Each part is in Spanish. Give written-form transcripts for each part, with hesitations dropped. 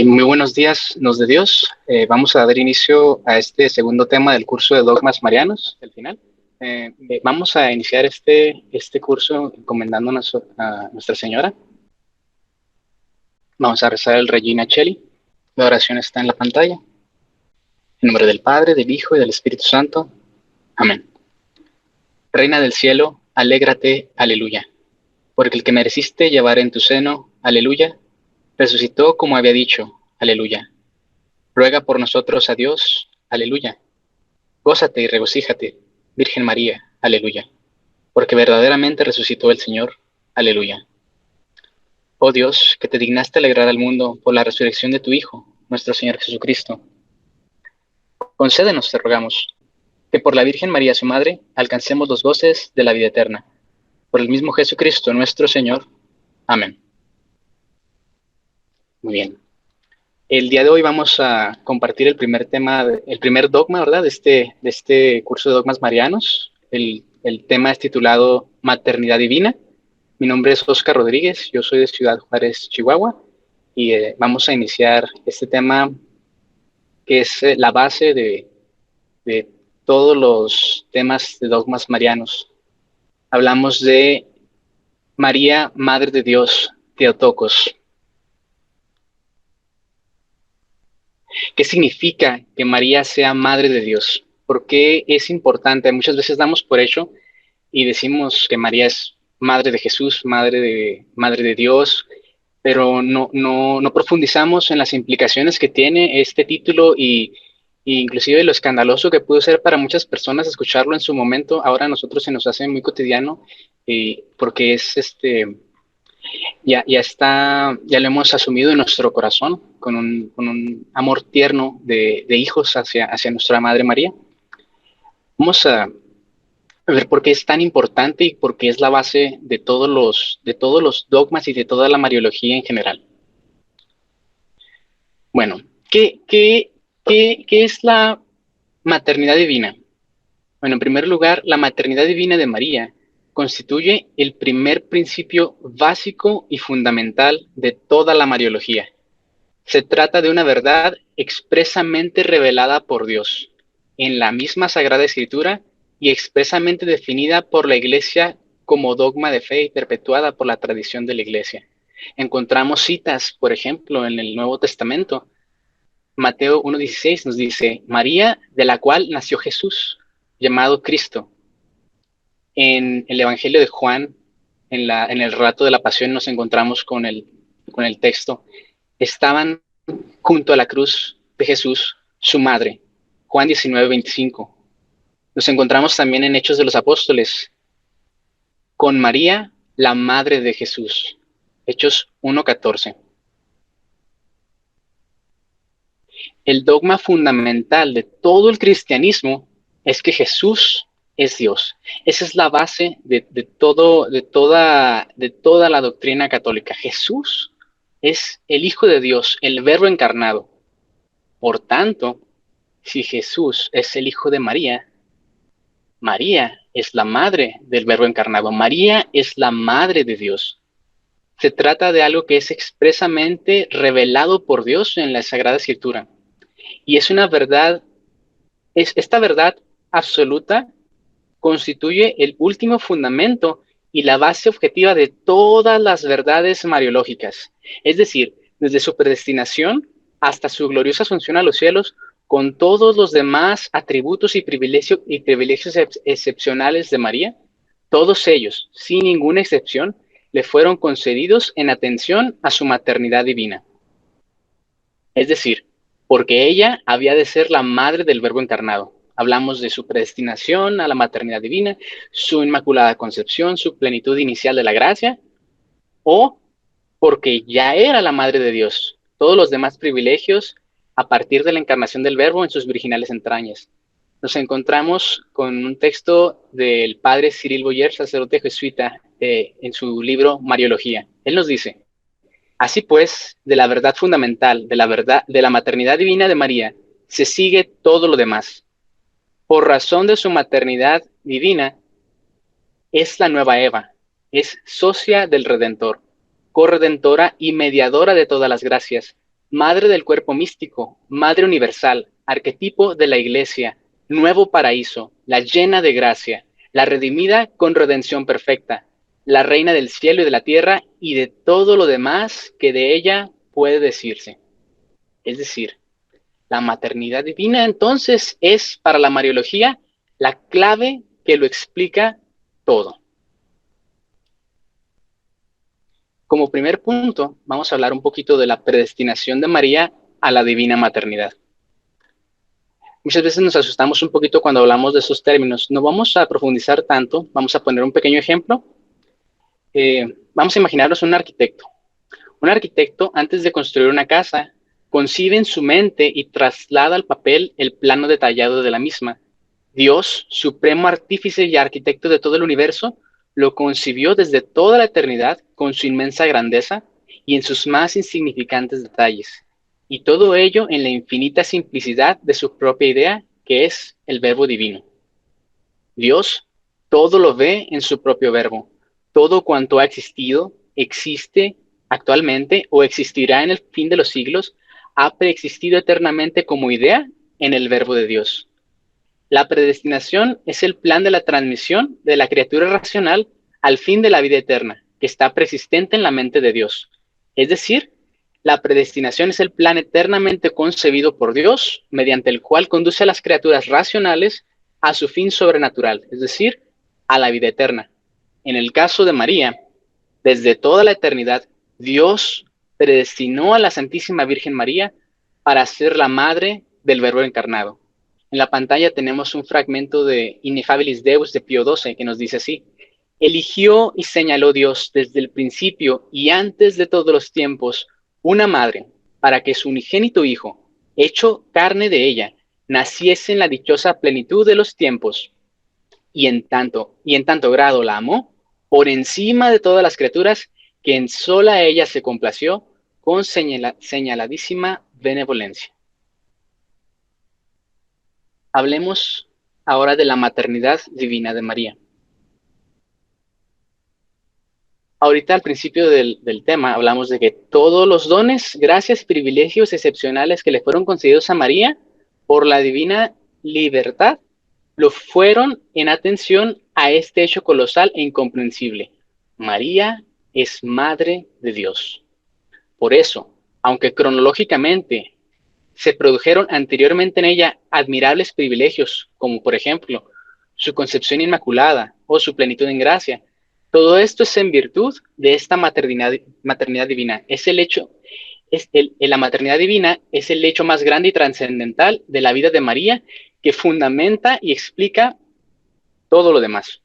Muy buenos días, nos de Dios. Vamos a dar inicio a este segundo tema del curso de Dogmas Marianos, el final. Vamos a iniciar este curso encomendándonos a Nuestra Señora. Vamos a rezar el Regina Cheli. La oración está en la pantalla. En nombre del Padre, del Hijo y del Espíritu Santo. Amén. Reina del cielo, alégrate, aleluya. Porque el que mereciste llevar en tu seno, aleluya, resucitó como había dicho, aleluya. Ruega por nosotros a Dios, aleluya. Gózate y regocíjate, Virgen María, aleluya. Porque verdaderamente resucitó el Señor, aleluya. Oh Dios, que te dignaste alegrar al mundo por la resurrección de tu Hijo, nuestro Señor Jesucristo. Concédenos, te rogamos, que por la Virgen María, su Madre, alcancemos los goces de la vida eterna. Por el mismo Jesucristo, nuestro Señor. Amén. Muy bien. El día de hoy vamos a compartir el primer tema, el primer dogma, ¿verdad? De este curso de dogmas marianos. El tema es titulado Maternidad Divina. Mi nombre es Oscar Rodríguez, yo soy de Ciudad Juárez, Chihuahua, y vamos a iniciar este tema que es la base de todos los temas de dogmas marianos. Hablamos de María, Madre de Dios, Theotokos. ¿Qué significa que María sea Madre de Dios? ¿Por qué es importante? Muchas veces damos por hecho y decimos que María es Madre de Jesús, Madre de Dios, pero no profundizamos en las implicaciones que tiene este título y inclusive lo escandaloso que pudo ser para muchas personas escucharlo en su momento. Ahora a nosotros se nos hace muy cotidiano porque es ya lo hemos asumido en nuestro corazón con un amor tierno de hijos hacia nuestra Madre María. Vamos a ver por qué es tan importante y por qué es la base de todos los dogmas y de toda la mariología en general. Bueno, ¿qué es la maternidad divina? Bueno, en primer lugar, la maternidad divina de María constituye el primer principio básico y fundamental de toda la mariología. Se trata de una verdad expresamente revelada por Dios en la misma Sagrada Escritura y expresamente definida por la Iglesia como dogma de fe y perpetuada por la tradición de la Iglesia. Encontramos citas, por ejemplo, en el Nuevo Testamento. Mateo 1:16 nos dice, María, de la cual nació Jesús, llamado Cristo. En el Evangelio de Juan, en el relato de la pasión, nos encontramos con el texto. Estaban junto a la cruz de Jesús, su madre. Juan 19:25. Nos encontramos también en Hechos de los Apóstoles, con María, la madre de Jesús. Hechos 1:14. El dogma fundamental de todo el cristianismo es que Jesús es Dios. Esa es la base de toda la doctrina católica. Jesús es el Hijo de Dios, el Verbo encarnado. Por tanto, si Jesús es el Hijo de María, María es la madre del Verbo encarnado. María es la madre de Dios. Se trata de algo que es expresamente revelado por Dios en la Sagrada Escritura. Y es una verdad, esta verdad absoluta constituye el último fundamento y la base objetiva de todas las verdades mariológicas. Es decir, desde su predestinación hasta su gloriosa asunción a los cielos, con todos los demás atributos y privilegios excepcionales de María, todos ellos, sin ninguna excepción, le fueron concedidos en atención a su maternidad divina. Es decir, porque ella había de ser la madre del Verbo encarnado. Hablamos de su predestinación a la maternidad divina, su inmaculada concepción, su plenitud inicial de la gracia, o porque ya era la madre de Dios. Todos los demás privilegios a partir de la encarnación del Verbo en sus virginales entrañas. Nos encontramos con un texto del padre Cyril Boyer, sacerdote jesuita, en su libro Mariología. Él nos dice, así pues, de la verdad fundamental, de la maternidad divina de María, se sigue todo lo demás. Por razón de su maternidad divina, es la nueva Eva, es socia del Redentor, corredentora y mediadora de todas las gracias, madre del cuerpo místico, madre universal, arquetipo de la iglesia, nuevo paraíso, la llena de gracia, la redimida con redención perfecta, la reina del cielo y de la tierra y de todo lo demás que de ella puede decirse. Es decir, la maternidad divina entonces es para la Mariología la clave que lo explica todo. Como primer punto, vamos a hablar un poquito de la predestinación de María a la divina maternidad. Muchas veces nos asustamos un poquito cuando hablamos de esos términos. No vamos a profundizar tanto, vamos a poner un pequeño ejemplo. Vamos a imaginarnos un arquitecto. Un arquitecto, antes de construir una casa, concibe en su mente y traslada al papel el plano detallado de la misma. Dios, supremo artífice y arquitecto de todo el universo, lo concibió desde toda la eternidad con su inmensa grandeza y en sus más insignificantes detalles. Y todo ello en la infinita simplicidad de su propia idea, que es el Verbo divino. Dios todo lo ve en su propio verbo. Todo cuanto ha existido, existe actualmente o existirá en el fin de los siglos, ha preexistido eternamente como idea en el verbo de Dios. La predestinación es el plan de la transmisión de la criatura racional al fin de la vida eterna, que está persistente en la mente de Dios. Es decir, la predestinación es el plan eternamente concebido por Dios, mediante el cual conduce a las criaturas racionales a su fin sobrenatural, es decir, a la vida eterna. En el caso de María, desde toda la eternidad, Dios predestinó a la Santísima Virgen María para ser la madre del Verbo encarnado. En la pantalla tenemos un fragmento de Ineffabilis Deus de Pío XII que nos dice así: eligió y señaló Dios desde el principio y antes de todos los tiempos una madre para que su unigénito Hijo, hecho carne de ella, naciese en la dichosa plenitud de los tiempos y en tanto grado la amó por encima de todas las criaturas, que en sola ella se complació con señaladísima benevolencia. Hablemos ahora de la maternidad divina de María. Ahorita al principio del tema hablamos de que todos los dones, gracias, privilegios excepcionales que le fueron concedidos a María por la divina libertad, lo fueron en atención a este hecho colosal e incomprensible. María es madre de Dios. Por eso, aunque cronológicamente se produjeron anteriormente en ella admirables privilegios, como por ejemplo su concepción inmaculada o su plenitud en gracia, todo esto es en virtud de esta maternidad divina. La maternidad divina es el hecho más grande y trascendental de la vida de María, que fundamenta y explica todo lo demás.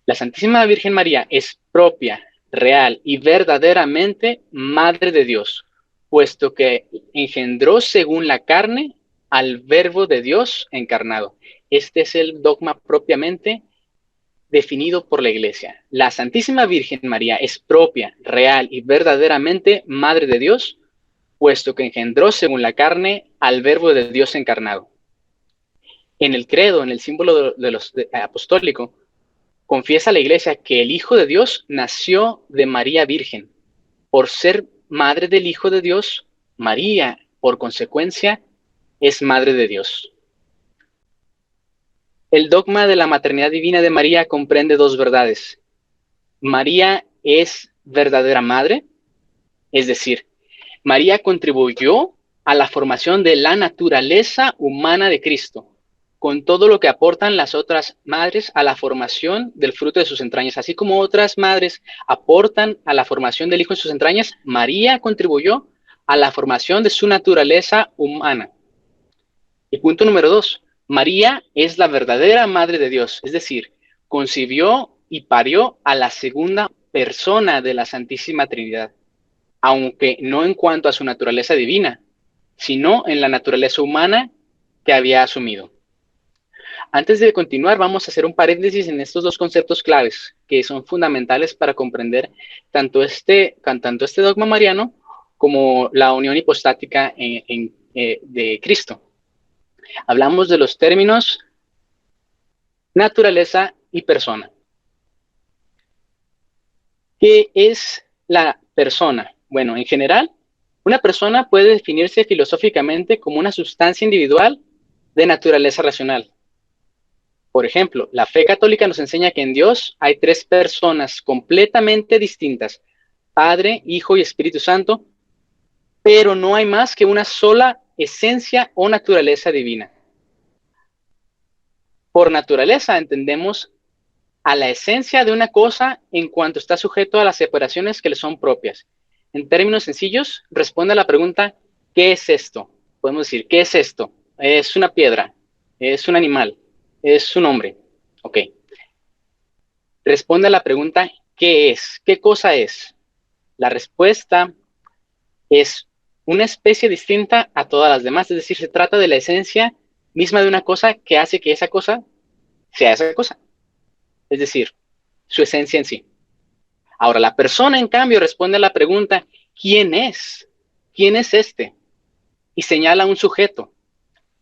La Santísima Virgen María es propia, real y verdaderamente Madre de Dios, puesto que engendró según la carne al Verbo de Dios encarnado. Este es el dogma propiamente definido por la Iglesia. La Santísima Virgen María es propia, real y verdaderamente Madre de Dios, puesto que engendró según la carne al Verbo de Dios encarnado. En el credo, en el símbolo apostólico, confiesa la Iglesia que el Hijo de Dios nació de María Virgen. Por ser madre del Hijo de Dios, María, por consecuencia, es madre de Dios. El dogma de la maternidad divina de María comprende dos verdades. María es verdadera madre, es decir, María contribuyó a la formación de la naturaleza humana de Cristo, con todo lo que aportan las otras madres a la formación del fruto de sus entrañas. Así como otras madres aportan a la formación del Hijo en sus entrañas, María contribuyó a la formación de su naturaleza humana. Y punto número 2, María es la verdadera Madre de Dios, es decir, concibió y parió a la segunda persona de la Santísima Trinidad, aunque no en cuanto a su naturaleza divina, sino en la naturaleza humana que había asumido. Antes de continuar, vamos a hacer un paréntesis en estos dos conceptos claves que son fundamentales para comprender tanto este dogma mariano como la unión hipostática de Cristo. Hablamos de los términos naturaleza y persona. ¿Qué es la persona? Bueno, en general, Una persona puede definirse filosóficamente como una sustancia individual de naturaleza racional. Por ejemplo, la fe católica nos enseña que en Dios hay tres personas completamente distintas, Padre, Hijo y Espíritu Santo, pero no hay más que una sola esencia o naturaleza divina. Por naturaleza entendemos a la esencia de una cosa en cuanto está sujeto a las separaciones que le son propias. En términos sencillos, responde a la pregunta, ¿qué es esto? Podemos decir, ¿qué es esto? Es una piedra, es un animal, es un hombre. Ok. Responde a la pregunta, ¿qué es? ¿Qué cosa es? La respuesta es una especie distinta a todas las demás, es decir, se trata de la esencia misma de una cosa que hace que esa cosa sea esa cosa, es decir, su esencia en sí. Ahora, la persona, en cambio, responde a la pregunta, ¿quién es? ¿Quién es este? Y señala un sujeto.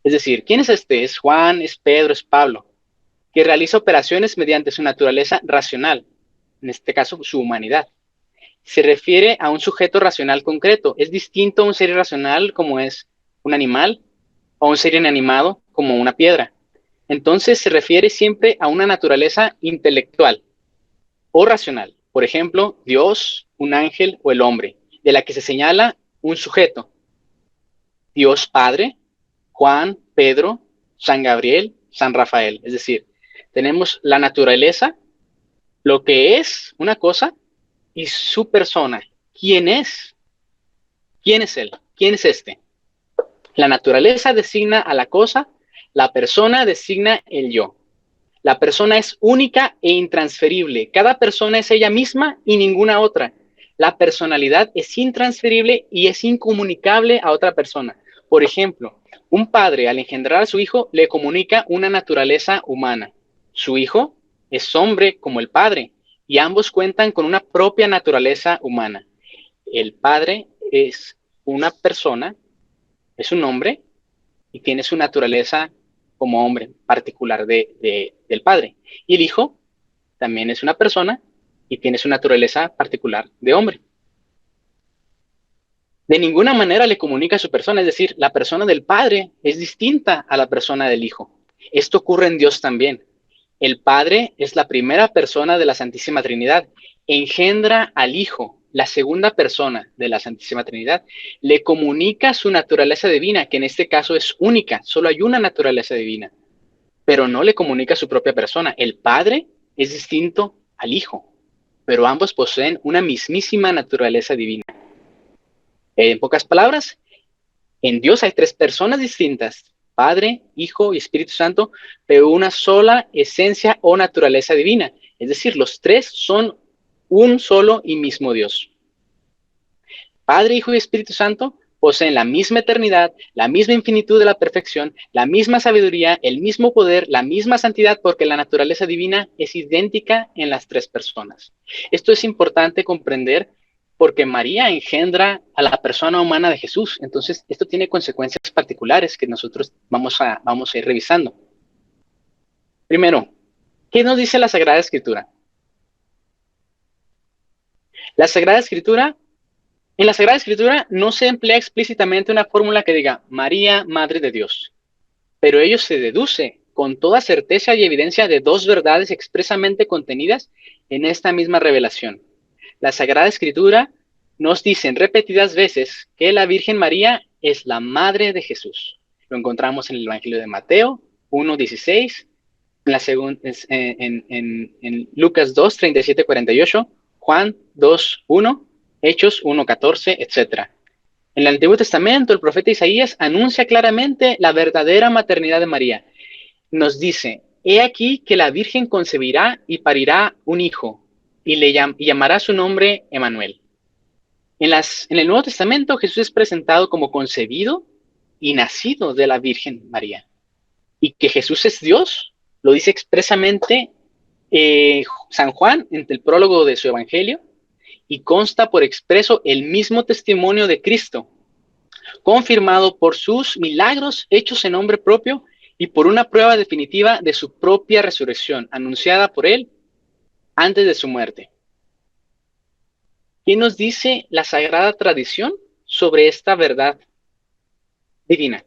Es decir, ¿quién es este? Es Juan, es Pedro, es Pablo, que realiza operaciones mediante su naturaleza racional, en este caso, su humanidad. Se refiere a un sujeto racional concreto. Es distinto a un ser irracional como es un animal o un ser inanimado como una piedra. Entonces se refiere siempre a una naturaleza intelectual o racional. Por ejemplo, Dios, un ángel o el hombre, de la que se señala un sujeto. Dios Padre, Juan, Pedro, San Gabriel, San Rafael. Es decir, tenemos la naturaleza, lo que es una cosa y su persona. ¿Quién es? ¿Quién es él? ¿Quién es este? La naturaleza designa a la cosa, la persona designa el yo. La persona es única e intransferible. Cada persona es ella misma y ninguna otra. La personalidad es intransferible y es incomunicable a otra persona. Por ejemplo, un padre al engendrar a su hijo le comunica una naturaleza humana. Su hijo es hombre como el padre y ambos cuentan con una propia naturaleza humana. El padre es una persona, es un hombre y tiene su naturaleza como hombre particular del padre. Y el hijo también es una persona y tiene su naturaleza particular de hombre. De ninguna manera le comunica a su persona, es decir, la persona del padre es distinta a la persona del hijo. Esto ocurre en Dios también. El Padre es la primera persona de la Santísima Trinidad, engendra al Hijo, la segunda persona de la Santísima Trinidad, le comunica su naturaleza divina, que en este caso es única, solo hay una naturaleza divina, pero no le comunica su propia persona. El Padre es distinto al Hijo, pero ambos poseen una mismísima naturaleza divina. En pocas palabras, en Dios hay tres personas distintas, Padre, Hijo y Espíritu Santo, pero una sola esencia o naturaleza divina. Es decir, los tres son un solo y mismo Dios. Padre, Hijo y Espíritu Santo poseen la misma eternidad, la misma infinitud de la perfección, la misma sabiduría, el mismo poder, la misma santidad, porque la naturaleza divina es idéntica en las tres personas. Esto es importante comprender porque María engendra a la persona humana de Jesús. Entonces, esto tiene consecuencias particulares que nosotros vamos a ir revisando. Primero, ¿qué nos dice la Sagrada Escritura? La Sagrada Escritura, en la Sagrada Escritura no se emplea explícitamente una fórmula que diga María, Madre de Dios, pero ello se deduce con toda certeza y evidencia de dos verdades expresamente contenidas en esta misma revelación. La Sagrada Escritura nos dice repetidas veces que la Virgen María es la Madre de Jesús. Lo encontramos en el Evangelio de Mateo 1:16, en Lucas 2:37, 48, Juan 2:1, Hechos 1:14, etc. En el Antiguo Testamento, el profeta Isaías anuncia claramente la verdadera maternidad de María. Nos dice, he aquí que la Virgen concebirá y parirá un hijo, y llamará su nombre Emmanuel. En el Nuevo Testamento, Jesús es presentado como concebido y nacido de la Virgen María. Y que Jesús es Dios, lo dice expresamente San Juan en el prólogo de su Evangelio, y consta por expreso el mismo testimonio de Cristo, confirmado por sus milagros hechos en nombre propio y por una prueba definitiva de su propia resurrección, anunciada por él antes de su muerte. ¿Qué nos dice la Sagrada Tradición sobre esta verdad divina?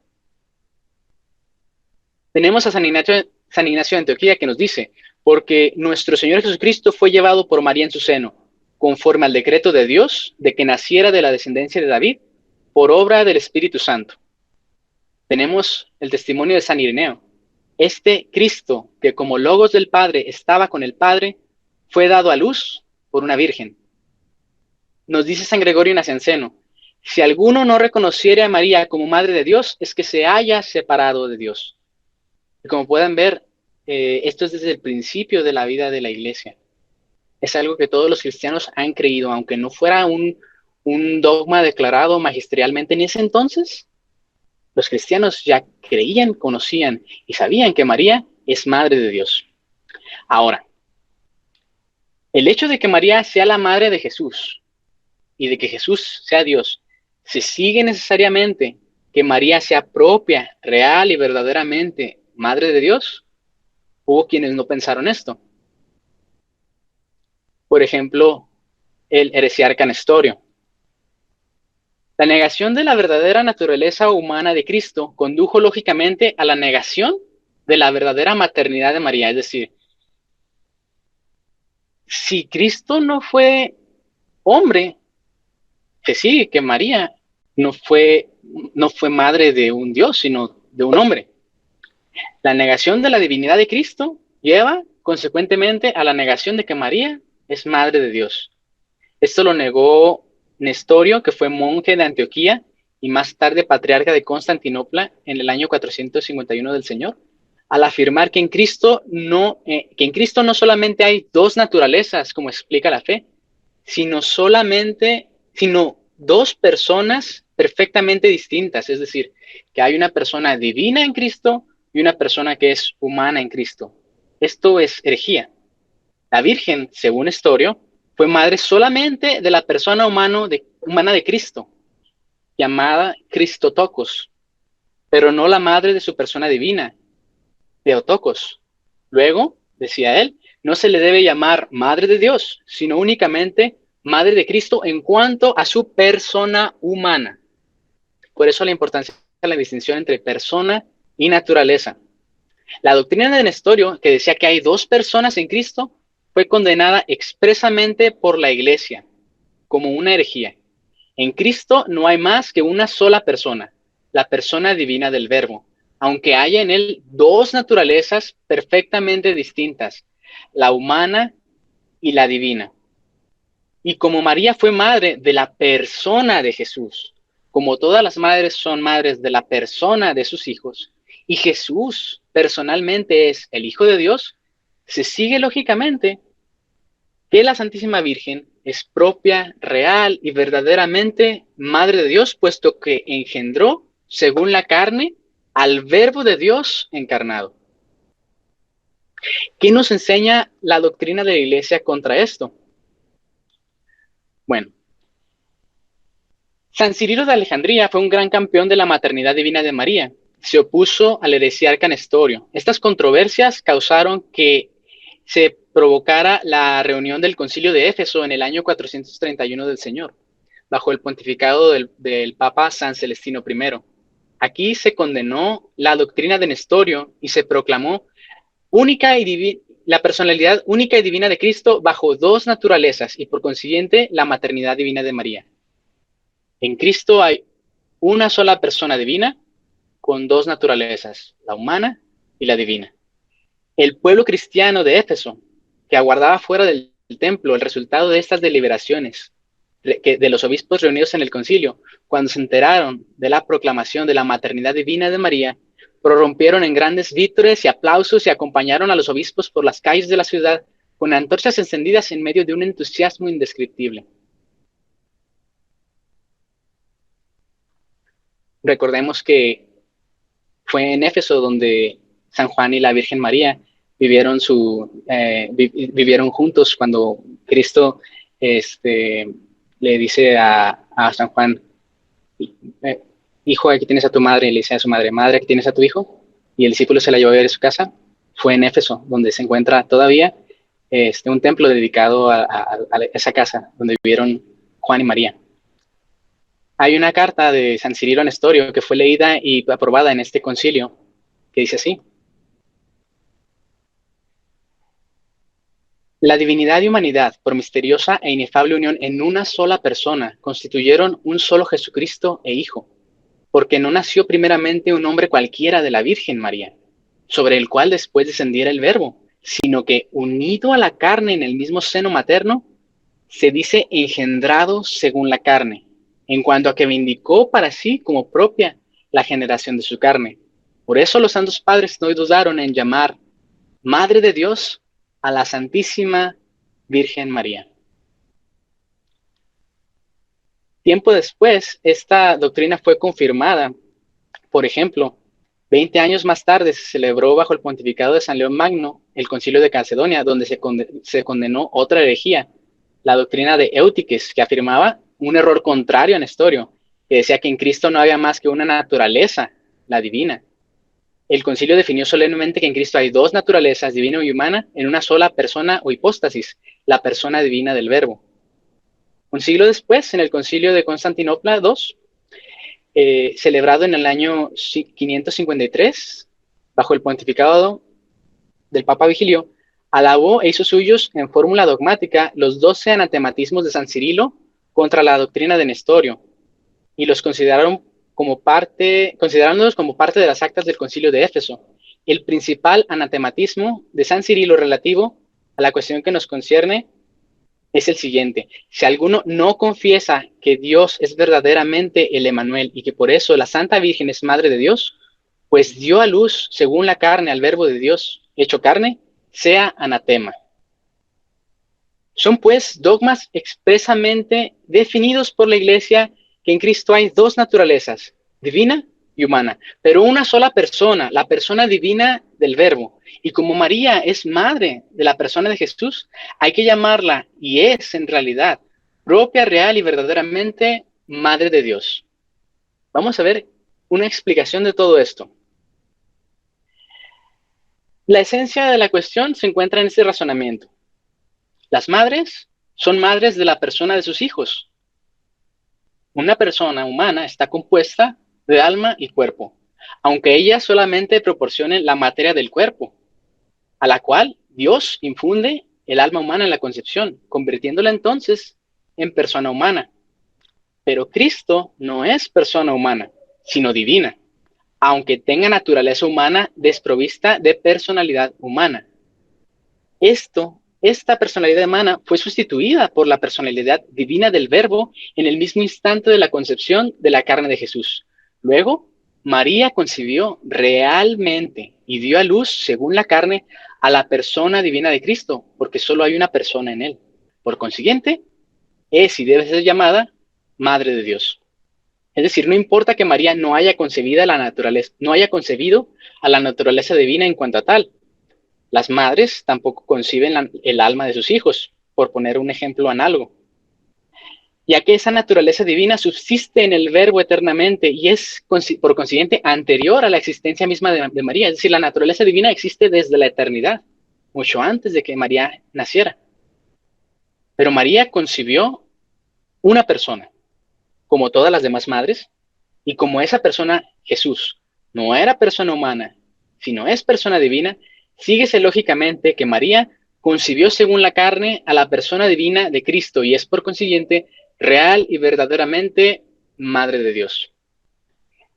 Tenemos a San Ignacio de Antioquía que nos dice, porque nuestro Señor Jesucristo fue llevado por María en su seno, conforme al decreto de Dios de que naciera de la descendencia de David, por obra del Espíritu Santo. Tenemos el testimonio de San Ireneo. Este Cristo, que como logos del Padre estaba con el Padre, fue dado a luz por una virgen. Nos dice San Gregorio Nacianceno, si alguno no reconociere a María como Madre de Dios, es que se haya separado de Dios. Y como pueden ver, esto es desde el principio de la vida de la Iglesia. Es algo que todos los cristianos han creído, aunque no fuera un dogma declarado magisterialmente en ese entonces. Los cristianos ya creían, conocían y sabían que María es Madre de Dios. Ahora, el hecho de que María sea la Madre de Jesús y de que Jesús sea Dios, se sigue necesariamente que María sea propia, real y verdaderamente Madre de Dios. Hubo quienes no pensaron esto. Por ejemplo, el heresiarca Nestorio. La negación de la verdadera naturaleza humana de Cristo condujo lógicamente a la negación de la verdadera maternidad de María. Es decir, si Cristo no fue hombre, que sí, que María no fue madre de un Dios, sino de un hombre. La negación de la divinidad de Cristo lleva consecuentemente a la negación de que María es madre de Dios. Esto lo negó Nestorio, que fue monje de Antioquía y más tarde patriarca de Constantinopla en el año 451 del Señor, al afirmar que en Cristo no solamente hay dos naturalezas, como explica la fe, sino dos personas perfectamente distintas, es decir, que hay una persona divina en Cristo y una persona que es humana en Cristo. Esto es herejía. La Virgen, según Nestorio, fue madre solamente de la persona humana de Cristo, llamada Christotokos, pero no la madre de su persona divina, Theotokos. Luego, decía él, no se le debe llamar madre de Dios, sino únicamente madre de Cristo en cuanto a su persona humana. Por eso la importancia de la distinción entre persona y naturaleza. La doctrina de Nestorio, que decía que hay dos personas en Cristo, fue condenada expresamente por la Iglesia como una herejía. En Cristo no hay más que una sola persona, la persona divina del Verbo, aunque haya en él dos naturalezas perfectamente distintas, la humana y la divina. Y como María fue madre de la persona de Jesús, como todas las madres son madres de la persona de sus hijos, y Jesús personalmente es el Hijo de Dios, se sigue lógicamente que la Santísima Virgen es propia, real y verdaderamente Madre de Dios, puesto que engendró, según la carne, al Verbo de Dios encarnado. ¿Qué nos enseña la doctrina de la Iglesia contra esto? Bueno, San Cirilo de Alejandría fue un gran campeón de la maternidad divina de María. Se opuso al heresiarca Nestorio. Estas controversias causaron que se provocara la reunión del Concilio de Éfeso en el año 431 del Señor, bajo el pontificado del Papa San Celestino I. Aquí se condenó la doctrina de Nestorio y se proclamó la personalidad única y divina de Cristo bajo dos naturalezas y por consiguiente la maternidad divina de María. En Cristo hay una sola persona divina con dos naturalezas, la humana y la divina. El pueblo cristiano de Éfeso, que aguardaba fuera del templo el resultado de estas deliberaciones de los obispos reunidos en el concilio, cuando se enteraron de la proclamación de la maternidad divina de María, prorrumpieron en grandes vítores y aplausos y acompañaron a los obispos por las calles de la ciudad con antorchas encendidas en medio de un entusiasmo indescriptible. Recordemos que fue en Éfeso donde San Juan y la Virgen María vivieron juntos cuando Cristo le dice a San Juan, hijo, aquí tienes a tu madre, y le dice a su madre, madre, aquí tienes a tu hijo, y el discípulo se la llevó a ver a su casa. Fue en Éfeso, donde se encuentra todavía un templo dedicado a esa casa, donde vivieron Juan y María. Hay una carta de San Cirilo a Nestorio que fue leída y aprobada en este concilio, que dice así: la divinidad y humanidad, por misteriosa e inefable unión en una sola persona, constituyeron un solo Jesucristo e Hijo, porque no nació primeramente un hombre cualquiera de la Virgen María, sobre el cual después descendiera el Verbo, sino que, unido a la carne en el mismo seno materno, se dice engendrado según la carne, en cuanto a que vindicó para sí como propia la generación de su carne. Por eso los santos padres no dudaron en llamar Madre de Dios a la Santísima Virgen María. Tiempo después, esta doctrina fue confirmada. Por ejemplo, 20 años más tarde se celebró bajo el pontificado de San León Magno el Concilio de Calcedonia, donde se condenó otra herejía, la doctrina de Eutiques, que afirmaba un error contrario a Nestorio, que decía que en Cristo no había más que una naturaleza, la divina. El concilio definió solemnemente que en Cristo hay dos naturalezas, divina y humana, en una sola persona o hipóstasis, la persona divina del Verbo. Un siglo después, en el concilio de Constantinopla II, celebrado en el año 553, bajo el pontificado del Papa Vigilio, alabó e hizo suyos en fórmula dogmática los 12 anatematismos de San Cirilo contra la doctrina de Nestorio, y los considerándolos como parte de las actas del concilio de Éfeso. El principal anatematismo de San Cirilo relativo a la cuestión que nos concierne es el siguiente: si alguno no confiesa que Dios es verdaderamente el Emanuel y que por eso la Santa Virgen es Madre de Dios, pues dio a luz según la carne al Verbo de Dios hecho carne, sea anatema. Son pues dogmas expresamente definidos por la Iglesia que en Cristo hay dos naturalezas, divina y humana, pero una sola persona, la persona divina del Verbo. Y como María es madre de la persona de Jesús, hay que llamarla, y es en realidad, propia, real y verdaderamente Madre de Dios. Vamos a ver una explicación de todo esto. La esencia de la cuestión se encuentra en este razonamiento. Las madres son madres de la persona de sus hijos. Una persona humana está compuesta de alma y cuerpo, aunque ellas solamente proporcionen la materia del cuerpo, a la cual Dios infunde el alma humana en la concepción, convirtiéndola entonces en persona humana. Pero Cristo no es persona humana, sino divina, aunque tenga naturaleza humana desprovista de personalidad humana. Esta personalidad humana fue sustituida por la personalidad divina del Verbo en el mismo instante de la concepción de la carne de Jesús. Luego, María concibió realmente y dio a luz, según la carne, a la persona divina de Cristo, porque solo hay una persona en él. Por consiguiente, es y debe ser llamada Madre de Dios. Es decir, no importa que María no haya concebido a la naturaleza divina en cuanto a tal. Las madres tampoco conciben el alma de sus hijos, por poner un ejemplo análogo, ya que esa naturaleza divina subsiste en el Verbo eternamente y es, por consiguiente, anterior a la existencia misma de María. Es decir, la naturaleza divina existe desde la eternidad, mucho antes de que María naciera. Pero María concibió una persona, como todas las demás madres, y como esa persona, Jesús, no era persona humana, sino es persona divina, síguese lógicamente que María concibió según la carne a la persona divina de Cristo y es por consiguiente real y verdaderamente Madre de Dios.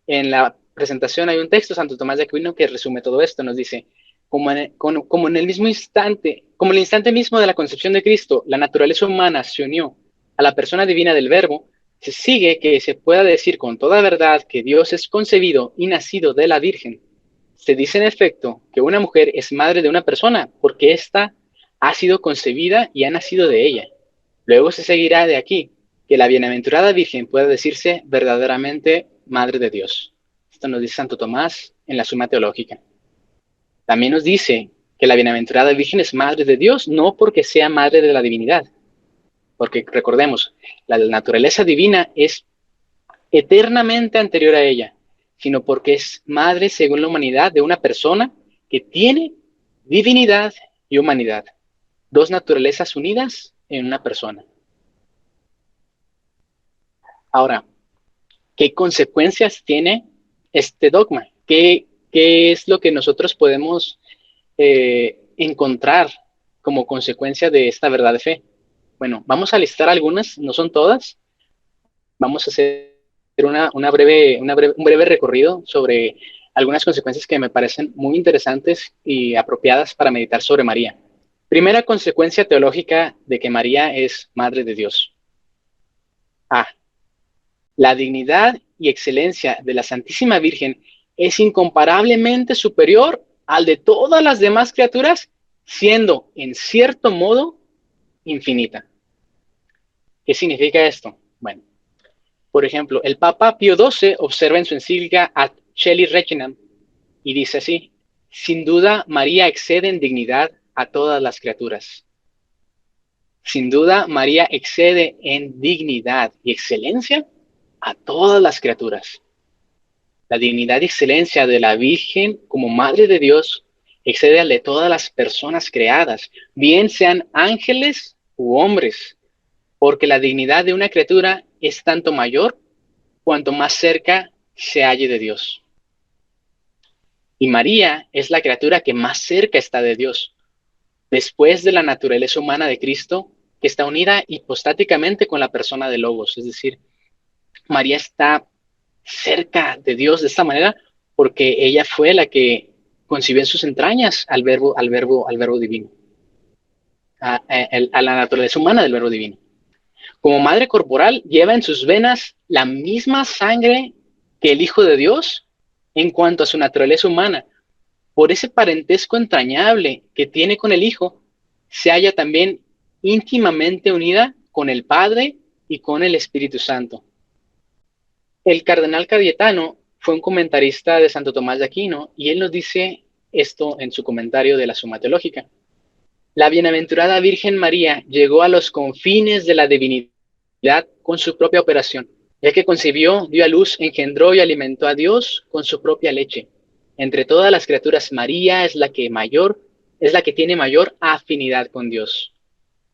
En la presentación hay un texto, Santo Tomás de Aquino, que resume todo esto. Nos dice: como en el mismo instante, como en el instante mismo de la concepción de Cristo, la naturaleza humana se unió a la persona divina del Verbo, se sigue que se pueda decir con toda verdad que Dios es concebido y nacido de la Virgen. Se dice en efecto que una mujer es madre de una persona porque ésta ha sido concebida y ha nacido de ella. Luego se seguirá de aquí que la bienaventurada Virgen pueda decirse verdaderamente Madre de Dios. Esto nos dice Santo Tomás en la Suma Teológica. También nos dice que la bienaventurada Virgen es Madre de Dios, no porque sea Madre de la divinidad, porque recordemos, la naturaleza divina es eternamente anterior a ella, sino porque es Madre según la humanidad de una persona que tiene divinidad y humanidad, dos naturalezas unidas en una persona. Ahora, ¿Qué consecuencias tiene este dogma? ¿Qué es lo que nosotros podemos encontrar como consecuencia de esta verdad de fe? Bueno, vamos a listar algunas, no son todas. Vamos a hacer un breve recorrido sobre algunas consecuencias que me parecen muy interesantes y apropiadas para meditar sobre María. Primera consecuencia teológica de que María es Madre de Dios. A. La dignidad y excelencia de la Santísima Virgen es incomparablemente superior al de todas las demás criaturas, siendo, en cierto modo, infinita. ¿Qué significa esto? Bueno, por ejemplo, el Papa Pío XII observa en su encíclica Ad Coeli Reginam y dice así: sin duda, María excede en dignidad a todas las criaturas. Sin duda, María excede en dignidad y excelencia a todas las criaturas. La dignidad y excelencia de la Virgen como Madre de Dios excede al de todas las personas creadas, bien sean ángeles u hombres, porque la dignidad de una criatura es tanto mayor cuanto más cerca se halle de Dios. Y María es la criatura que más cerca está de Dios, después de la naturaleza humana de Cristo, que está unida hipostáticamente con la persona de Logos. Es decir, María está cerca de Dios de esta manera porque ella fue la que concibió en sus entrañas al verbo divino, a la naturaleza humana del verbo divino. Como madre corporal, lleva en sus venas la misma sangre que el Hijo de Dios en cuanto a su naturaleza humana. Por ese parentesco entrañable que tiene con el Hijo, se halla también íntimamente unida con el Padre y con el Espíritu Santo. El cardenal Cayetano fue un comentarista de Santo Tomás de Aquino y él nos dice esto en su comentario de la Suma Teológica. La bienaventurada Virgen María llegó a los confines de la divinidad con su propia operación, ya que concibió, dio a luz, engendró y alimentó a Dios con su propia leche. Entre todas las criaturas, María es la que tiene mayor afinidad con Dios.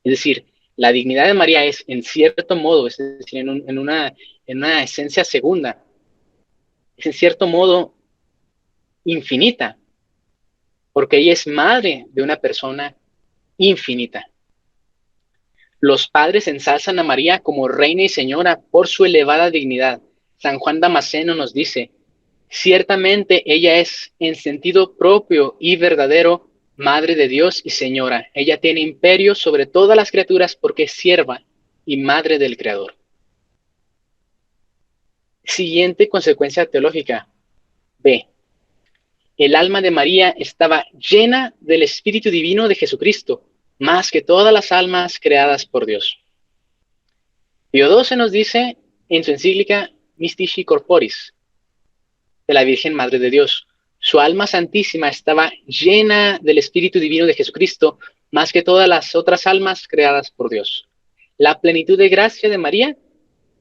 Es decir, la dignidad de María es, en cierto modo, es decir, en una esencia segunda, es en cierto modo infinita, porque ella es madre de una persona infinita. Los padres ensalzan a María como reina y señora por su elevada dignidad. San Juan Damasceno nos dice: ciertamente ella es en sentido propio y verdadero Madre de Dios y Señora. Ella tiene imperio sobre todas las criaturas porque es sierva y madre del Creador. Siguiente consecuencia teológica. B. El alma de María estaba llena del Espíritu Divino de Jesucristo, más que todas las almas creadas por Dios. Pío XII nos dice en su encíclica Mystici Corporis, de la Virgen Madre de Dios: su alma santísima estaba llena del Espíritu Divino de Jesucristo, más que todas las otras almas creadas por Dios. La plenitud de gracia de María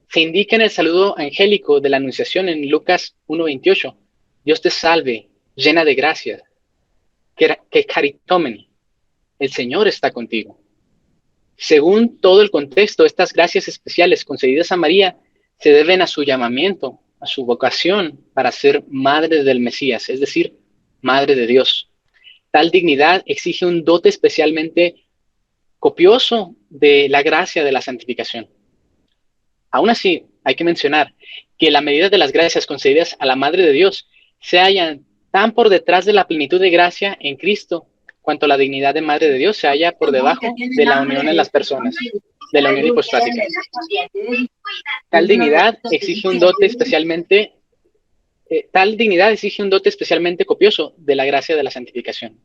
se indica en el saludo angélico de la Anunciación en Lucas 1:28. Dios te salve, llena de gracia, que caritomen, el Señor está contigo. Según todo el contexto, estas gracias especiales concedidas a María se deben a su llamamiento, a su vocación para ser madre del Mesías, es decir, madre de Dios. Tal dignidad exige un dote especialmente copioso de la gracia de la santificación. Aún así, hay que mencionar que la medida de las gracias concedidas a la Madre de Dios se hallan tan por detrás de la plenitud de gracia en Cristo, cuanto la dignidad de Madre de Dios se halla por debajo de la unión en las personas, de la unión hipostática. Tal dignidad exige un dote especialmente copioso de la gracia de la santificación.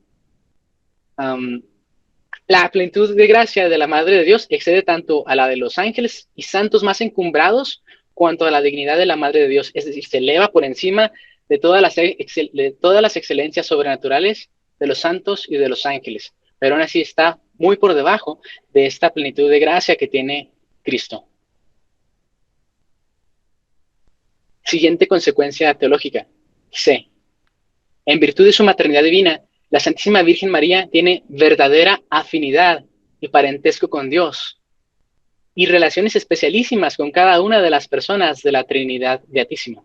La plenitud de gracia de la Madre de Dios excede tanto a la de los ángeles y santos más encumbrados cuanto a la dignidad de la Madre de Dios, es decir, se eleva por encima de todas las excelencias sobrenaturales de los santos y de los ángeles, pero aún así está muy por debajo de esta plenitud de gracia que tiene Cristo. Siguiente consecuencia teológica. C. En virtud de su maternidad divina, la Santísima Virgen María tiene verdadera afinidad y parentesco con Dios. y relaciones especialísimas con cada una de las personas de la Trinidad Beatísima.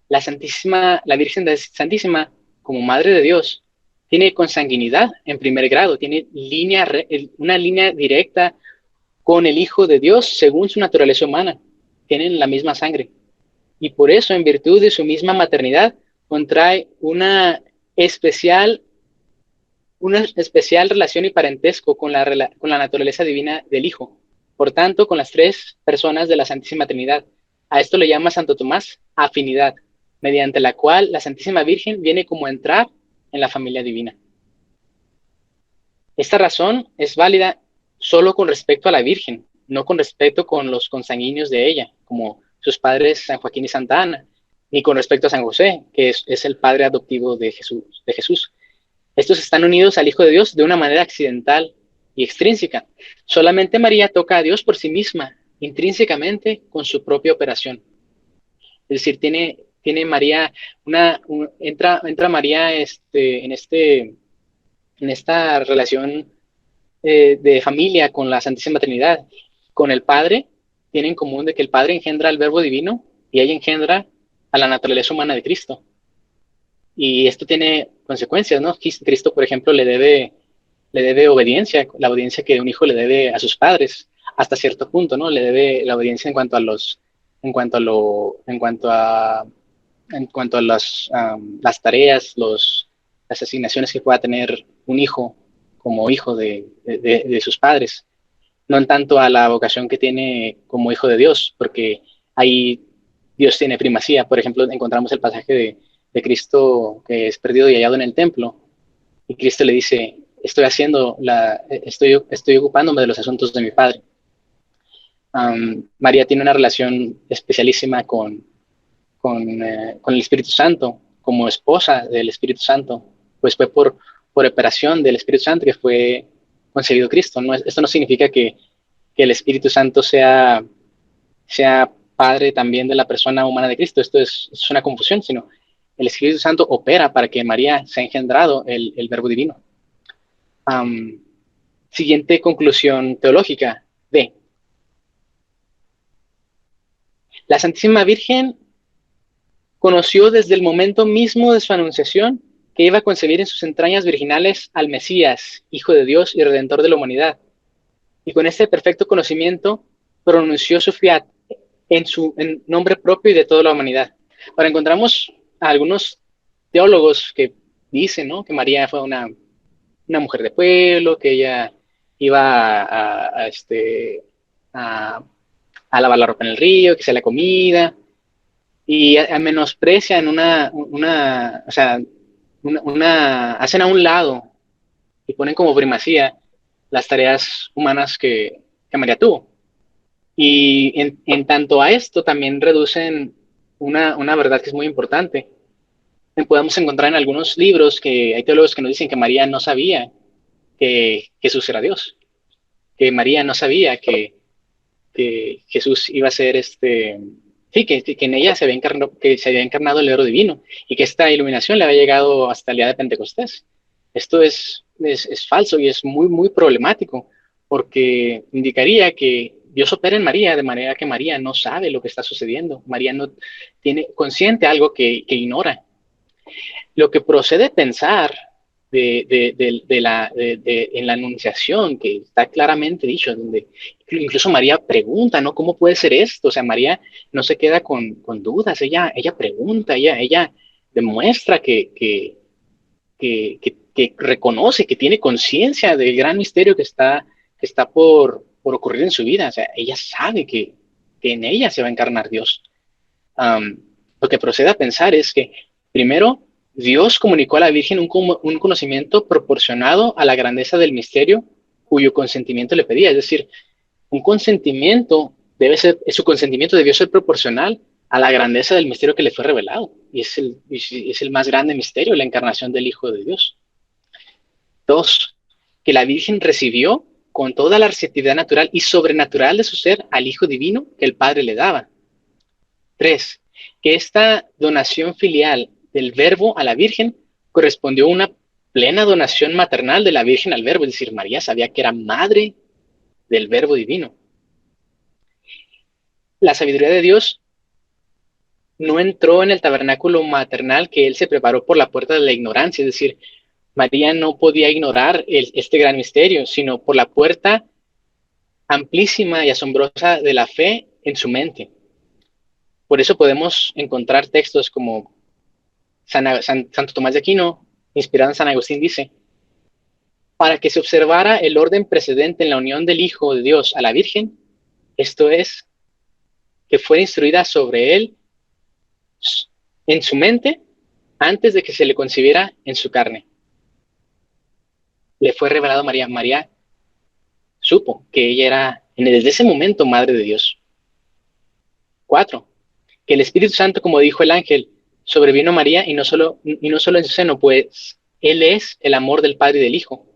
La Virgen Santísima, como Madre de Dios, tiene consanguinidad en primer grado, tiene una línea directa con el Hijo de Dios según su naturaleza humana. Tienen la misma sangre. Y por eso, en virtud de su misma maternidad, contrae una especial relación y parentesco con con la naturaleza divina del Hijo. Por tanto, con las tres personas de la Santísima Trinidad. A esto le llama Santo Tomás afinidad, mediante la cual la Santísima Virgen viene como a entrar en la familia divina. Esta razón es válida solo con respecto a la Virgen, no con respecto con los consanguíneos de ella, como sus padres San Joaquín y Santa Ana, ni con respecto a San José, que es el padre adoptivo de Jesús. Estos están unidos al Hijo de Dios de una manera accidental y extrínseca. Solamente María toca a Dios por sí misma, intrínsecamente, con su propia operación. Es decir, tiene María entra María en esta relación de familia con la Santísima Trinidad. Con el Padre, tiene en común de que el Padre engendra al Verbo Divino y ella engendra a la naturaleza humana de Cristo. Y esto tiene consecuencias, ¿no? Cristo, por ejemplo, le debe obediencia, la obediencia que un hijo le debe a sus padres, hasta cierto punto, ¿no? Le debe la obediencia en cuanto a las tareas, las asignaciones que pueda tener un hijo como hijo de sus padres, no en tanto a la vocación que tiene como hijo de Dios, porque ahí Dios tiene primacía. Por ejemplo, encontramos el pasaje de Cristo que es perdido y hallado en el templo, y Cristo le dice, estoy ocupándome de los asuntos de mi Padre. María tiene una relación especialísima con el Espíritu Santo, como esposa del Espíritu Santo, pues fue por operación del Espíritu Santo que fue concebido Cristo. ¿No? Esto no significa que el Espíritu Santo sea padre también de la persona humana de Cristo. Esto es una confusión, sino el Espíritu Santo opera para que María sea engendrado el Verbo Divino. Siguiente conclusión teológica. D. La Santísima Virgen conoció desde el momento mismo de su anunciación que iba a concebir en sus entrañas virginales al Mesías, Hijo de Dios y Redentor de la humanidad. Y con este perfecto conocimiento pronunció su fiat en nombre propio y de toda la humanidad. Ahora encontramos a algunos teólogos que dicen, ¿no?, que María fue una mujer de pueblo, que ella iba a, a lavar la ropa en el río, que sea la comida, y menosprecian hacen a un lado y ponen como primacía las tareas humanas que María tuvo. Y en tanto a esto también reducen una verdad que es muy importante. Podemos encontrar en algunos libros que hay teólogos que nos dicen que María no sabía que Jesús era Dios, que María no sabía que Jesús iba a ser sí, que en ella que se había encarnado el Verbo Divino y que esta iluminación le había llegado hasta el día de Pentecostés. Esto es falso y es muy, muy problemático porque indicaría que Dios opera en María de manera que María no sabe lo que está sucediendo. María no tiene consciente algo que ignora. Lo que procede pensar en la anunciación, que está claramente dicho, donde incluso María pregunta, ¿no? ¿Cómo puede ser esto? O sea, María no se queda con dudas, ella pregunta, ella demuestra que reconoce, que tiene conciencia del gran misterio que está por ocurrir en su vida. O sea, ella sabe que en ella se va a encarnar Dios. Lo que procede a pensar es que, primero, Dios comunicó a la Virgen un conocimiento proporcionado a la grandeza del misterio cuyo consentimiento le pedía. Es decir, su consentimiento debió ser proporcional a la grandeza del misterio que le fue revelado. Y es el más grande misterio, la encarnación del Hijo de Dios. Dos, que la Virgen recibió con toda la receptividad natural y sobrenatural de su ser al Hijo Divino que el Padre le daba. Tres, que esta donación filial del Verbo a la Virgen correspondió a una plena donación maternal de la Virgen al Verbo, es decir, María sabía que era madre del Verbo divino. La sabiduría de Dios no entró en el tabernáculo maternal que él se preparó por la puerta de la ignorancia, es decir, María no podía ignorar este gran misterio, sino por la puerta amplísima y asombrosa de la fe en su mente. Por eso podemos encontrar textos como Santo Tomás de Aquino, inspirado en San Agustín, dice: para que se observara el orden precedente en la unión del Hijo de Dios a la Virgen, esto es, que fuera instruida sobre él en su mente antes de que se le concibiera en su carne. Le fue revelado a María. María supo que ella era, desde ese momento, Madre de Dios. 4. Que el Espíritu Santo, como dijo el ángel, sobrevino a María y no solo en su seno, pues Él es el amor del Padre y del Hijo.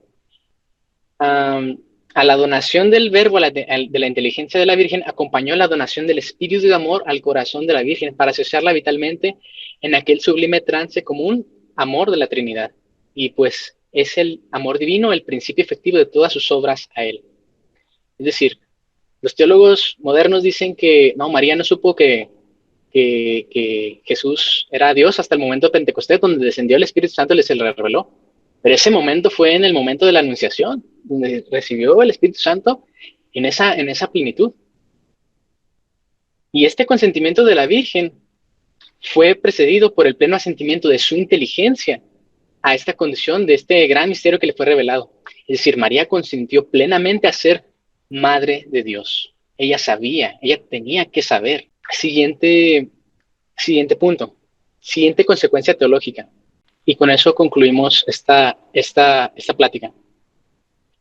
A la donación del Verbo de la inteligencia de la Virgen acompañó la donación del Espíritu de amor al corazón de la Virgen para asociarla vitalmente en aquel sublime trance común, amor de la Trinidad. Y pues es el amor divino el principio efectivo de todas sus obras a Él. Es decir, los teólogos modernos dicen que no, María no supo que Jesús era Dios hasta el momento de Pentecostés, donde descendió el Espíritu Santo y se le reveló. Pero ese momento fue en el momento de la Anunciación, donde recibió el Espíritu Santo en esa plenitud. Y este consentimiento de la Virgen fue precedido por el pleno asentimiento de su inteligencia a esta condición de este gran misterio que le fue revelado. Es decir, María consintió plenamente a ser Madre de Dios. Ella sabía, ella tenía que saber. Siguiente punto, siguiente consecuencia teológica. Y con eso concluimos esta plática.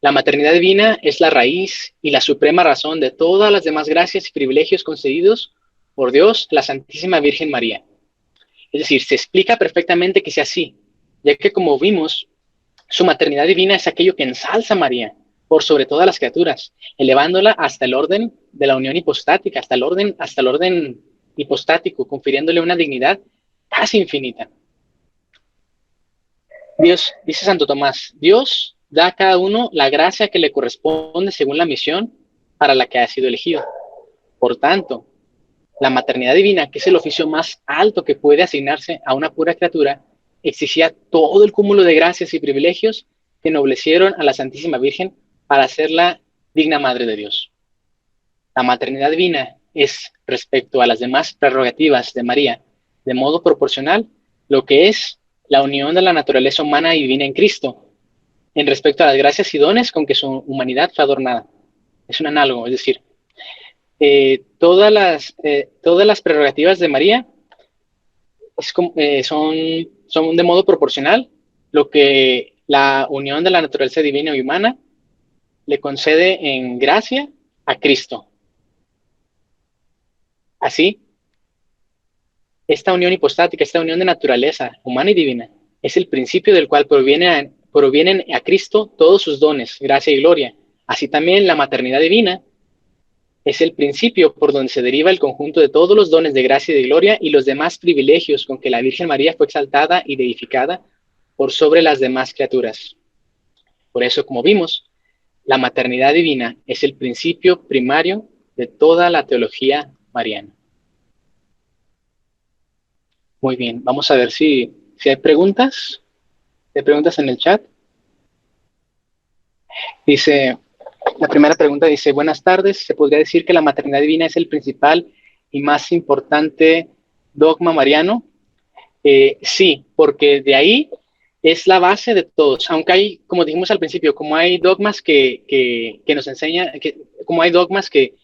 La maternidad divina es la raíz y la suprema razón de todas las demás gracias y privilegios concedidos por Dios, la Santísima Virgen María. Es decir, se explica perfectamente que sea así, ya que como vimos, su maternidad divina es aquello que ensalza a María por sobre todas las criaturas, elevándola hasta el orden de la unión hipostática, hasta el orden hipostático, confiriéndole una dignidad casi infinita. Dios, dice Santo Tomás, Dios da a cada uno la gracia que le corresponde según la misión para la que ha sido elegido. Por tanto, la maternidad divina, que es el oficio más alto que puede asignarse a una pura criatura, exigía todo el cúmulo de gracias y privilegios que ennoblecieron a la Santísima Virgen para hacerla digna Madre de Dios. La maternidad divina es, respecto a las demás prerrogativas de María, de modo proporcional, lo que es la unión de la naturaleza humana y divina en Cristo, en respecto a las gracias y dones con que su humanidad fue adornada. Es un análogo, es decir, todas las prerrogativas de María son de modo proporcional lo que la unión de la naturaleza divina y humana le concede en gracia a Cristo. Así, esta unión hipostática, esta unión de naturaleza humana y divina, es el principio del cual provienen a Cristo todos sus dones, gracia y gloria. Así también la maternidad divina es el principio por donde se deriva el conjunto de todos los dones de gracia y de gloria y los demás privilegios con que la Virgen María fue exaltada y deificada por sobre las demás criaturas. Por eso, como vimos, la maternidad divina es el principio primario de toda la teología mariana. Muy bien, vamos a ver si hay preguntas. ¿Hay preguntas en el chat? Dice, la primera pregunta dice, buenas tardes, ¿se podría decir que la maternidad divina es el principal y más importante dogma mariano? Sí, porque de ahí es la base de todos, aunque hay, como dijimos al principio, como hay dogmas que nos enseñan, como hay dogmas que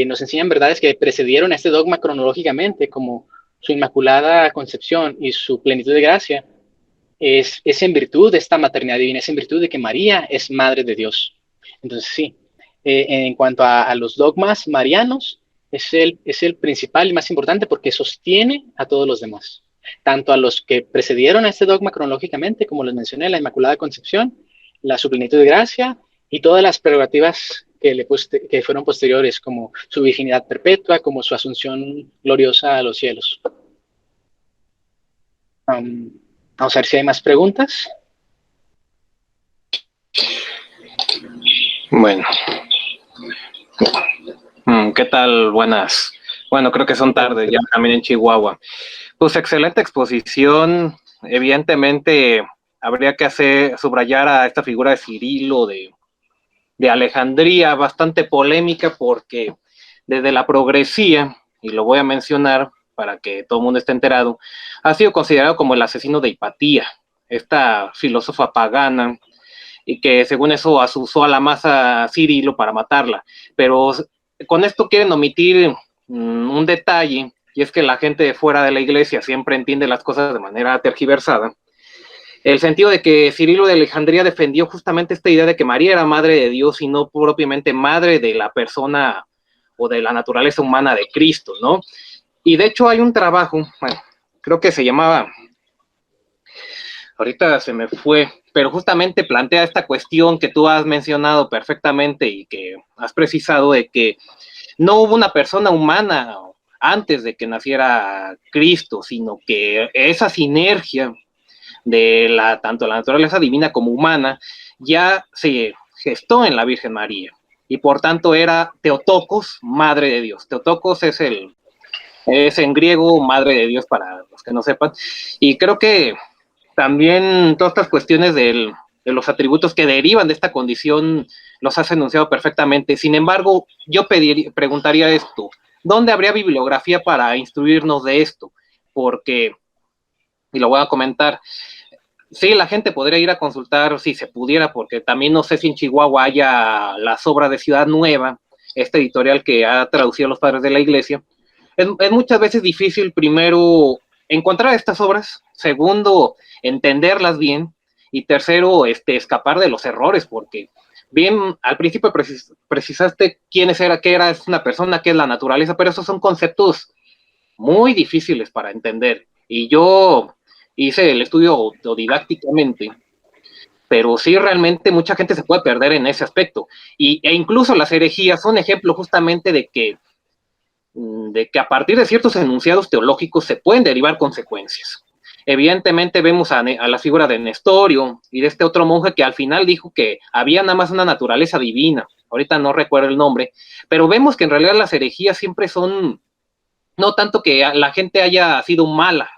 nos enseñan verdades que precedieron a este dogma cronológicamente, como su inmaculada concepción y su plenitud de gracia, es en virtud de esta maternidad divina, es en virtud de que María es Madre de Dios. Entonces sí, en cuanto a los dogmas marianos, es el principal y más importante porque sostiene a todos los demás, tanto a los que precedieron a este dogma cronológicamente, como les mencioné, la Inmaculada Concepción, la su plenitud de gracia y todas las prerrogativas que fueron posteriores, como su virginidad perpetua, como su asunción gloriosa a los cielos. Vamos a ver si hay más preguntas. Bueno, ¿Qué tal? Buenas. Bueno, creo que son tarde ya también en Chihuahua. Pues excelente exposición. Evidentemente habría que subrayar a esta figura de Cirilo de Alejandría, bastante polémica porque desde la progresía, y lo voy a mencionar para que todo el mundo esté enterado, ha sido considerado como el asesino de Hipatía, esta filósofa pagana, y que según eso asusó a la masa Cirilo para matarla. Pero con esto quieren omitir un detalle, y es que la gente de fuera de la iglesia siempre entiende las cosas de manera tergiversada. El sentido de que Cirilo de Alejandría defendió justamente esta idea de que María era madre de Dios y no propiamente madre de la persona o de la naturaleza humana de Cristo, ¿no? Y de hecho hay un trabajo, bueno, creo que se llamaba, ahorita se me fue, pero justamente plantea esta cuestión que tú has mencionado perfectamente y que has precisado de que no hubo una persona humana antes de que naciera Cristo, sino que esa sinergia de tanto la naturaleza divina como humana ya se gestó en la Virgen María y por tanto era Theotokos, madre de Dios. Theotokos es en griego madre de Dios para los que no sepan, y creo que también todas estas cuestiones de los atributos que derivan de esta condición los has enunciado perfectamente. Sin embargo, yo preguntaría esto: ¿dónde habría bibliografía para instruirnos de esto? Porque, y lo voy a comentar, sí, la gente podría ir a consultar si se pudiera, porque también no sé si en Chihuahua haya las obras de Ciudad Nueva, este editorial que ha traducido a los padres de la iglesia. Es muchas veces difícil, primero, encontrar estas obras, segundo, entenderlas bien, y tercero, escapar de los errores, porque bien, al principio precisaste qué era es una persona, qué es la naturaleza, pero esos son conceptos muy difíciles para entender. Y yo hice el estudio autodidácticamente, pero sí realmente mucha gente se puede perder en ese aspecto. E incluso las herejías son ejemplo justamente de que a partir de ciertos enunciados teológicos se pueden derivar consecuencias. Evidentemente vemos a la figura de Nestorio y de este otro monje que al final dijo que había nada más una naturaleza divina. Ahorita no recuerdo el nombre, pero vemos que en realidad las herejías siempre son no tanto que la gente haya sido mala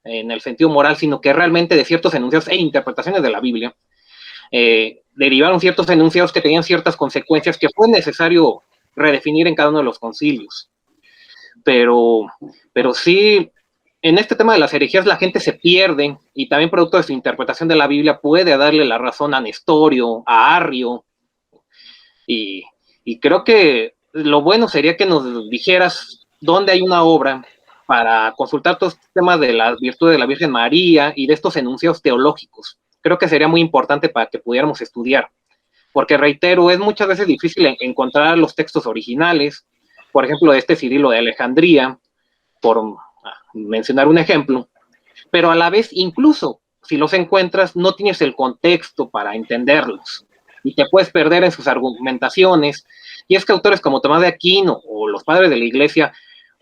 en el sentido moral, sino que realmente de ciertos enunciados e interpretaciones de la Biblia derivaron ciertos enunciados que tenían ciertas consecuencias que fue necesario redefinir en cada uno de los concilios. Pero sí, en este tema de las herejías la gente se pierde, y también producto de su interpretación de la Biblia puede darle la razón a Nestorio, a Arrio, y creo que lo bueno sería que nos dijeras dónde hay una obra para consultar todos estos temas de la virtud de la Virgen María y de estos enunciados teológicos. Creo que sería muy importante para que pudiéramos estudiar, porque reitero, es muchas veces difícil encontrar los textos originales, por ejemplo, de este Cirilo de Alejandría, por mencionar un ejemplo, pero a la vez, incluso si los encuentras, no tienes el contexto para entenderlos y te puedes perder en sus argumentaciones. Y es que autores como Tomás de Aquino o los padres de la iglesia,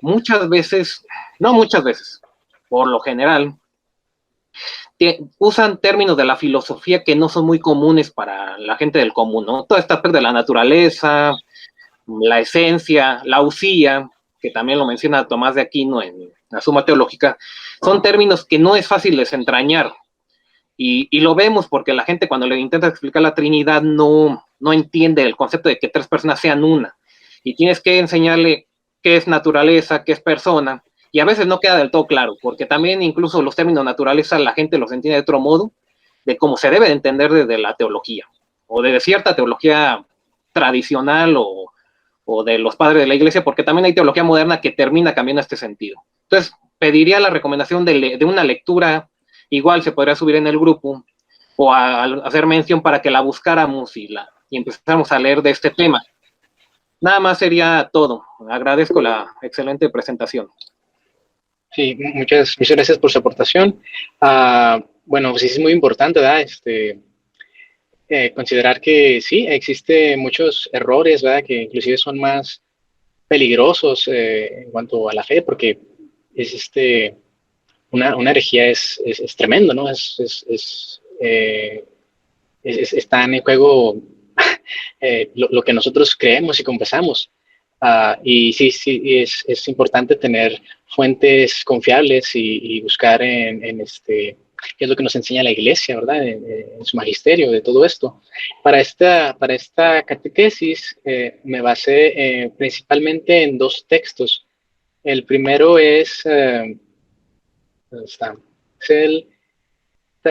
muchas veces, no muchas veces, por lo general, usan términos de la filosofía que no son muy comunes para la gente del común, ¿no? Toda esta parte de la naturaleza, la esencia, la usía, que también lo menciona Tomás de Aquino en la Suma Teológica, son términos que no es fácil desentrañar. Y lo vemos porque la gente cuando le intenta explicar la Trinidad no entiende el concepto de que tres personas sean una. Y tienes que enseñarle qué es naturaleza, qué es persona. Y a veces no queda del todo claro, porque también incluso los términos naturaleza la gente los entiende de otro modo, de cómo se debe de entender desde la teología, o de cierta teología tradicional o de los padres de la iglesia, porque también hay teología moderna que termina cambiando este sentido. Entonces, pediría la recomendación de una lectura, igual se podría subir en el grupo, o a hacer mención para que la buscáramos y empezáramos a leer de este tema. Nada más sería todo. Agradezco la excelente presentación. Sí, muchas gracias por su aportación. Bueno, pues sí es muy importante, ¿verdad? Considerar que sí, existe muchos errores, ¿verdad? Que inclusive son más peligrosos en cuanto a la fe, porque es una herejía es tremendo, ¿no? Está en el juego lo que nosotros creemos y confesamos. Y sí, es importante tener fuentes confiables y buscar qué es lo que nos enseña la iglesia, ¿verdad? En su magisterio de todo esto. Para esta catequesis me basé principalmente en dos textos. El primero ¿dónde está?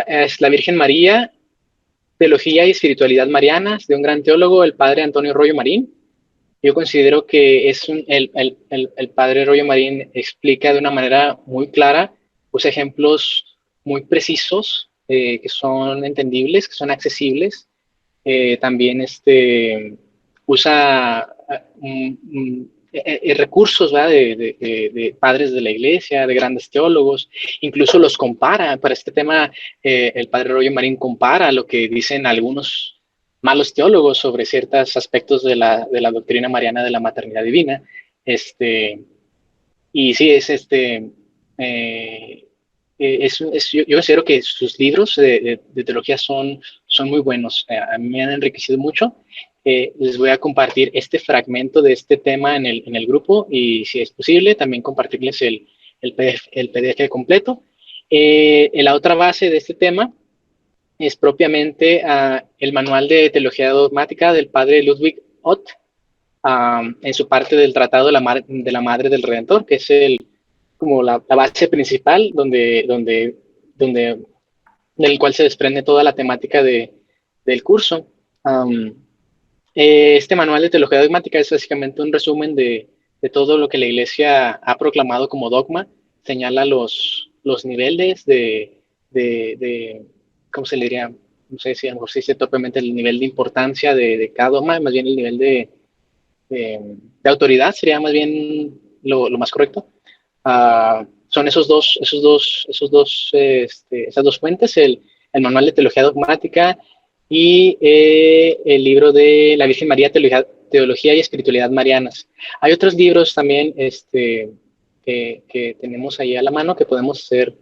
Es la Virgen María, Teología y Espiritualidad Marianas, de un gran teólogo, el padre Antonio Rollo Marín. Yo considero que el padre Rollo Marín explica de una manera muy clara, usa ejemplos muy precisos, que son entendibles, que son accesibles. También usa recursos, ¿verdad? De padres de la iglesia, de grandes teólogos, incluso los compara. Para este tema, el padre Rollo Marín compara lo que dicen algunos malos teólogos sobre ciertos aspectos de la doctrina mariana de la maternidad divina. Y sí, yo considero que sus libros de teología son muy buenos. A mí me han enriquecido mucho. Les voy a compartir este fragmento de este tema en el grupo y si es posible también compartirles el PDF completo. La otra base de este tema es propiamente el manual de teología dogmática del padre Ludwig Ott, en su parte del Tratado de la Madre del Redentor, que es como la base principal del cual se desprende toda la temática del curso. Este manual de teología dogmática es básicamente un resumen de todo lo que la Iglesia ha proclamado como dogma, señala los niveles ¿cómo se le diría? No sé si a lo mejor se dice propiamente el nivel de importancia de cada dogma, más bien el nivel de autoridad sería más bien lo más correcto. Son esas dos fuentes, el manual de teología dogmática y el libro de la Virgen María, Teología y Espiritualidad Marianas. Hay otros libros también que tenemos ahí a la mano que podemos hacer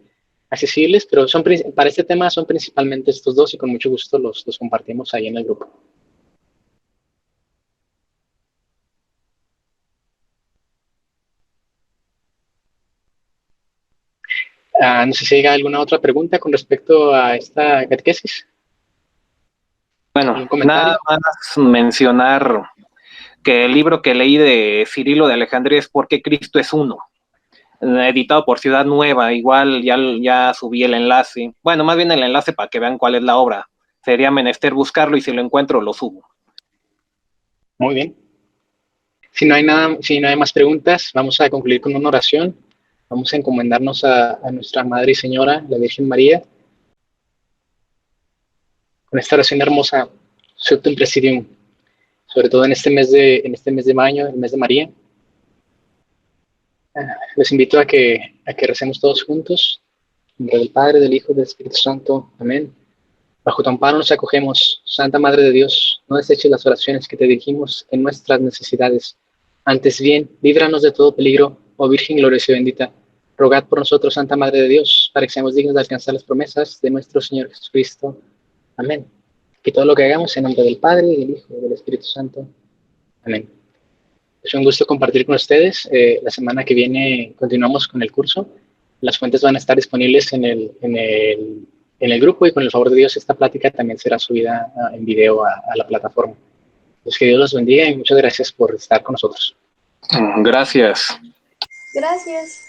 accesibles, pero para este tema son principalmente estos dos y con mucho gusto los compartimos ahí en el grupo. No sé si hay alguna otra pregunta con respecto a esta catequesis. Bueno, nada más mencionar que el libro que leí de Cirilo de Alejandría es ¿Por qué Cristo es uno? Editado por Ciudad Nueva, igual ya subí el enlace, bueno, más bien el enlace para que vean cuál es la obra. Sería menester buscarlo y si lo encuentro lo subo. Muy bien. Si no hay más preguntas, vamos a concluir con una oración. Vamos a encomendarnos a nuestra Madre y Señora, la Virgen María. Con esta oración hermosa, Sutum Presidium, sobre todo en este mes de mayo, el mes de María. Les invito a que recemos todos juntos. En nombre del Padre, del Hijo y del Espíritu Santo. Amén. Bajo tu amparo nos acogemos, Santa Madre de Dios, no deseches las oraciones que te dirigimos en nuestras necesidades. Antes bien, líbranos de todo peligro, oh Virgen gloriosa y bendita. Rogad por nosotros, Santa Madre de Dios, para que seamos dignos de alcanzar las promesas de nuestro Señor Jesucristo. Amén. Que todo lo que hagamos en nombre del Padre, del Hijo y del Espíritu Santo. Amén. Es un gusto compartir con ustedes. La semana que viene continuamos con el curso. Las fuentes van a estar disponibles en el grupo y con el favor de Dios esta plática también será subida en video a la plataforma. Pues que Dios los bendiga y muchas gracias por estar con nosotros. Gracias. Gracias.